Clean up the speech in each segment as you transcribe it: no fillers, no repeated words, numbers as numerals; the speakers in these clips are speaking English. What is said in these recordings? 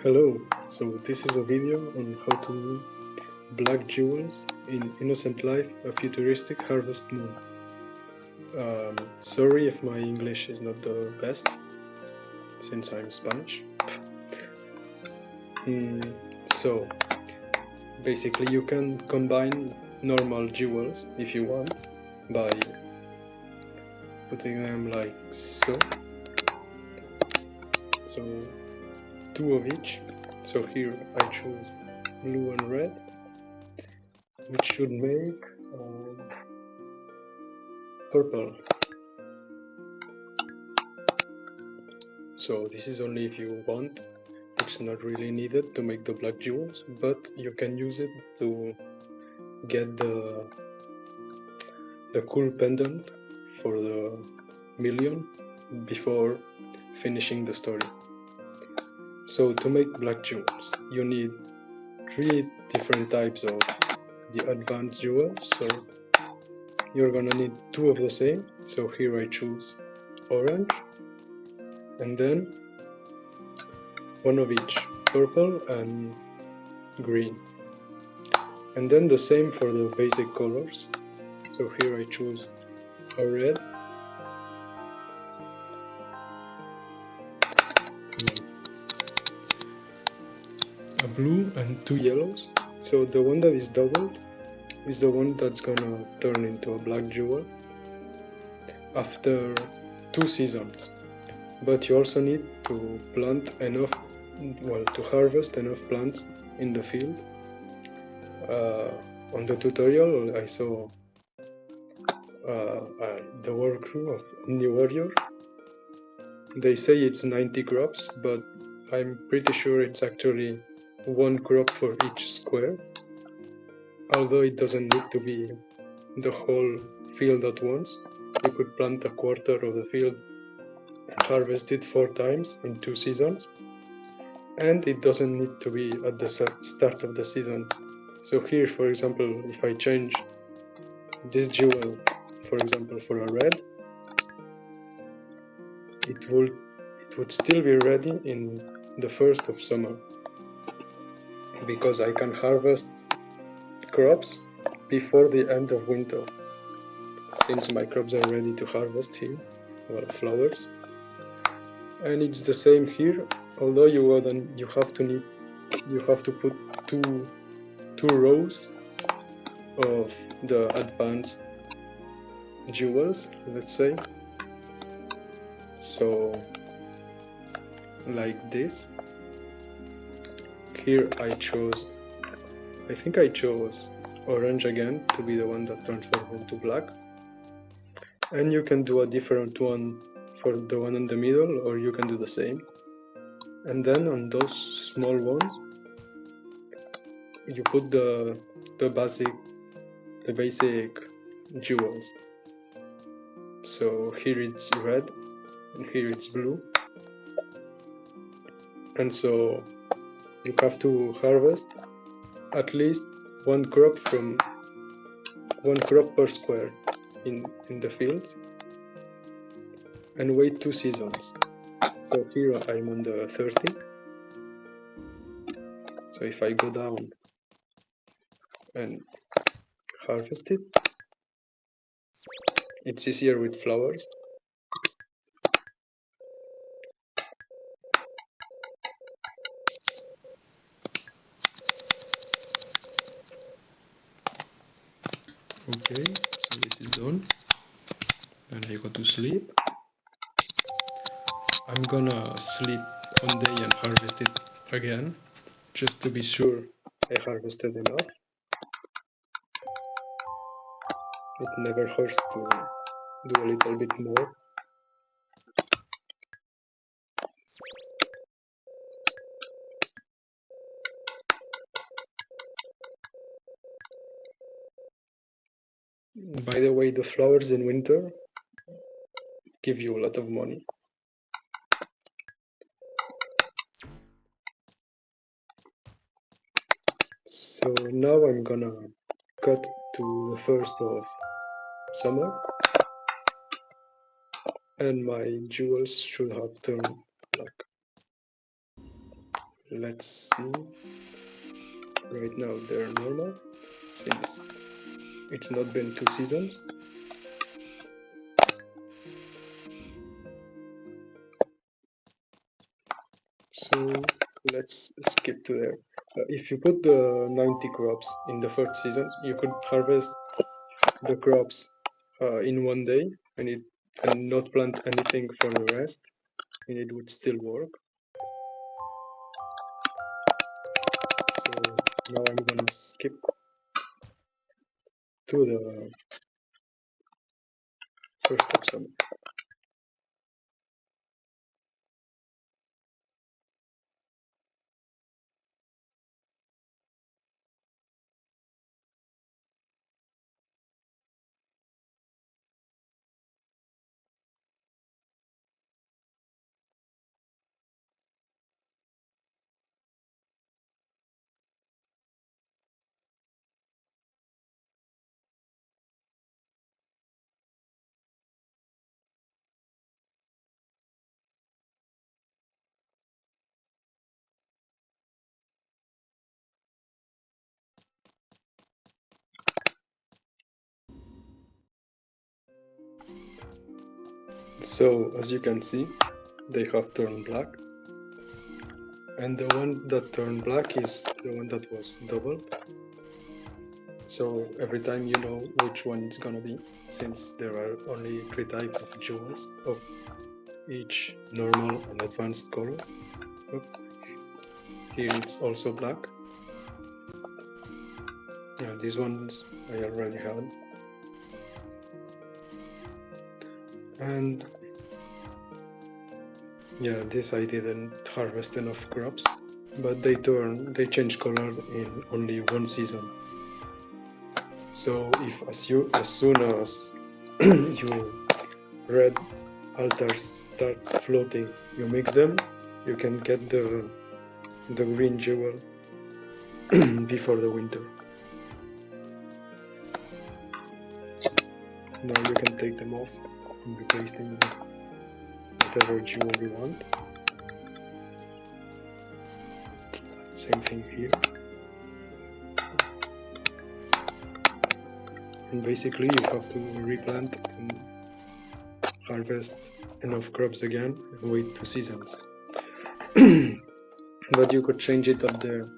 Hello, so this is a video on how to black jewels in Innocent Life, a futuristic harvest moon. Sorry if my English is not the best, since I'm Spanish. So, basically you can combine normal jewels if you want by putting them like so. So, two of each. So here I choose blue and red, which should make purple. So this is only if you want, it's not really needed to make the black jewels, but you can use it to get the cool pendant for the million before finishing the story. So to make black jewels, you need 3 different types of the advanced jewel, so you're gonna need 2 of the same. So here I choose orange, and then 1 of each, purple and green. And then the same for the basic colors. So here I choose a red, a blue, and 2 yellows. So the one that is doubled is the one that's gonna turn into a black jewel after 2 seasons. But you also need to plant enough, to harvest enough plants in the field. On the tutorial I saw the walkthrough of OmniWarrior. They say it's 90 crops, but I'm pretty sure it's actually 1 crop for each square, although it doesn't need to be the whole field at once. You could plant a quarter of the field and harvest it 4 times in 2 seasons, and it doesn't need to be at the start of the season. So here, for example, if I change this jewel, for example, for a red, it would still be ready in the 1st of summer, because I can harvest crops before the end of winter, since my crops are ready to harvest here, well, flowers. And it's the same here, although you have to put two rows of the advanced jewels, let's say. So like this. Here I think I chose orange again to be the one that transforms into black. And you can do a different one for the one in the middle, or you can do the same. And then on those small ones, you put the basic jewels. So here it's red, and here it's blue. And so you have to harvest at least 1 crop per square in the fields, and wait 2 seasons. So here I'm on the 30. So if I go down and harvest it, it's easier with flowers. Okay, so this is done, and I go to sleep. I'm gonna sleep one day and harvest it again, just to be sure I harvested enough. It never hurts to do a little bit more. By the way, the flowers in winter give you a lot of money. So now I'm gonna cut to the 1st of summer, and my jewels should have turned black. let's see. Right now they're normal since it's not been 2 seasons. So let's skip to there. If you put the 90 crops in the first season, you could harvest the crops in 1 day and not plant anything for the rest, and it would still work. So now I'm gonna skip to the 1st of summer. So as you can see, they have turned black, and the one that turned black is the one that was doubled. So every time you know which one it's gonna be, since there are only 3 types of jewels of each normal and advanced color. Here it's also black. These ones I already had. And yeah, this I didn't harvest enough crops, but they change color in only 1 season. So if as soon as your red altars start floating, you mix them, you can get the green jewel before the winter. Now you can take them off and replace them with whatever jewel you want. Same thing here. And basically you have to replant and harvest enough crops again and wait 2 seasons. But you could change it up there.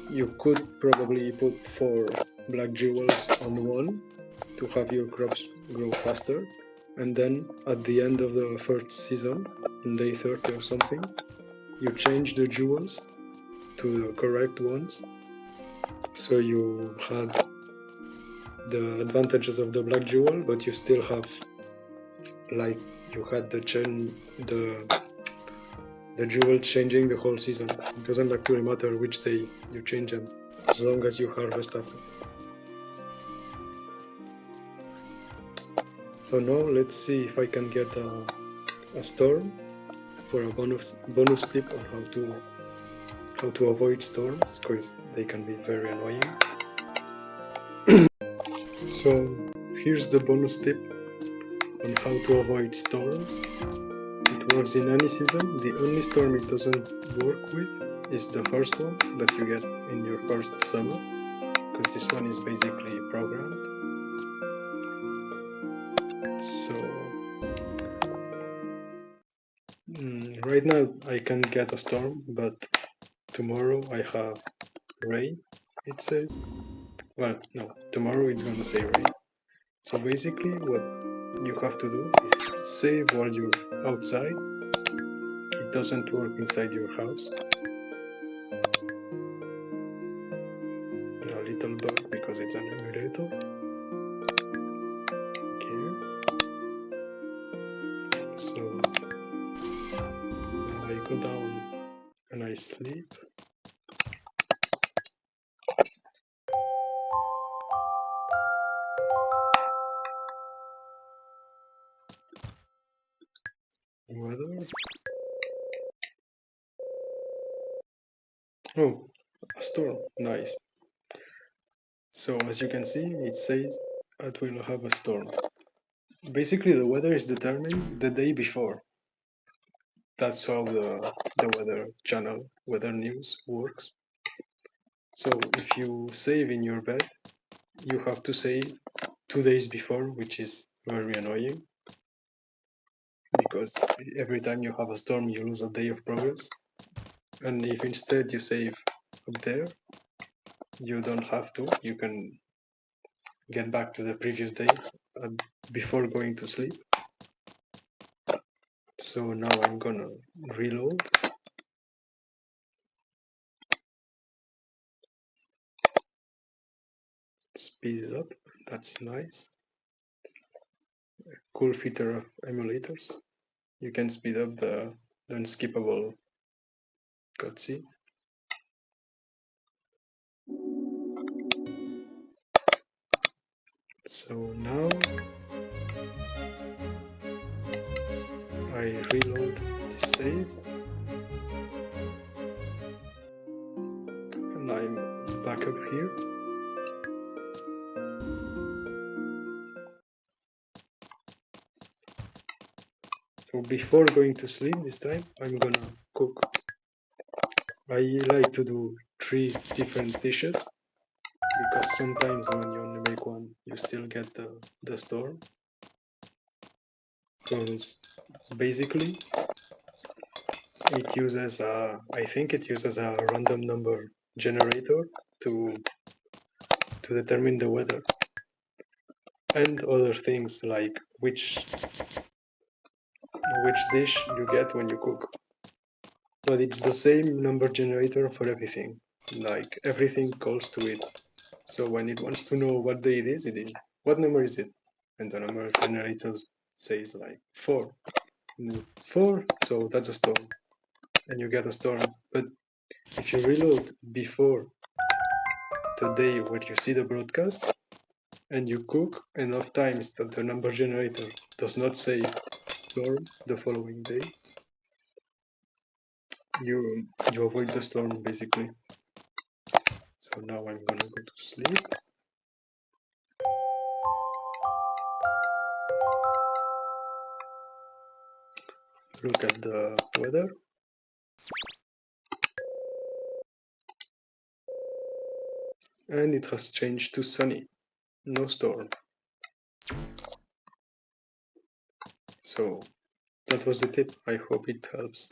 You could probably put 4 black jewels on one to have your crops grow faster, and then at the end of the first season, on day 30 or something, you change the jewels to the correct ones, so you had the advantages of the black jewel, but you still have, like, you had the jewel changing the whole season. It doesn't actually matter which day you change them, as long as you harvest after. So now let's see if I can get a storm for a bonus tip on how to avoid storms, because they can be very annoying. So here's the bonus tip on how to avoid storms. It works in any season. The only storm it doesn't work with is the first one that you get in your first summer, because this one is basically programmed. So right now I can get a storm, but tomorrow I have rain, it says. Well, no, tomorrow it's gonna say rain. So basically what you have to do is save while you're outside. It doesn't work inside your house. A little bug because it's an emulator. Okay. So now I go down and I sleep. Weather. Oh, a storm. Nice. So as you can see, it says it will have a storm. Basically, the weather is determined the day before. that's how the weather channel, weather news works. So if you save in your bed, you have to save 2 days before, which is very annoying, because every time you have a storm you lose a day of progress. And if instead you save up there, you don't have to, you can get back to the previous day before going to sleep. So now I'm gonna reload. Speed it up, that's nice. Cool feature of emulators. You can speed up the unskippable cutscene. So now I reload the save and I'm back up here. So before going to sleep this time, I'm gonna cook. I like to do 3 different dishes, because sometimes when you only make one, you still get the storm. Because basically, it uses I think it uses a random number generator to determine the weather, and other things like which dish you get when you cook. But it's the same number generator for everything. Like everything calls to it. So when it wants to know what day it is, what number is it? And the number generator says like 4. 4, so that's a storm. And you get a storm. But if you reload before the day where you see the broadcast, and you cook enough times that the number generator does not say storm the following day, you avoid the storm basically. So now I'm gonna go to sleep. Look at the weather. And it has changed to sunny, no storm. So that was the tip. I hope it helps.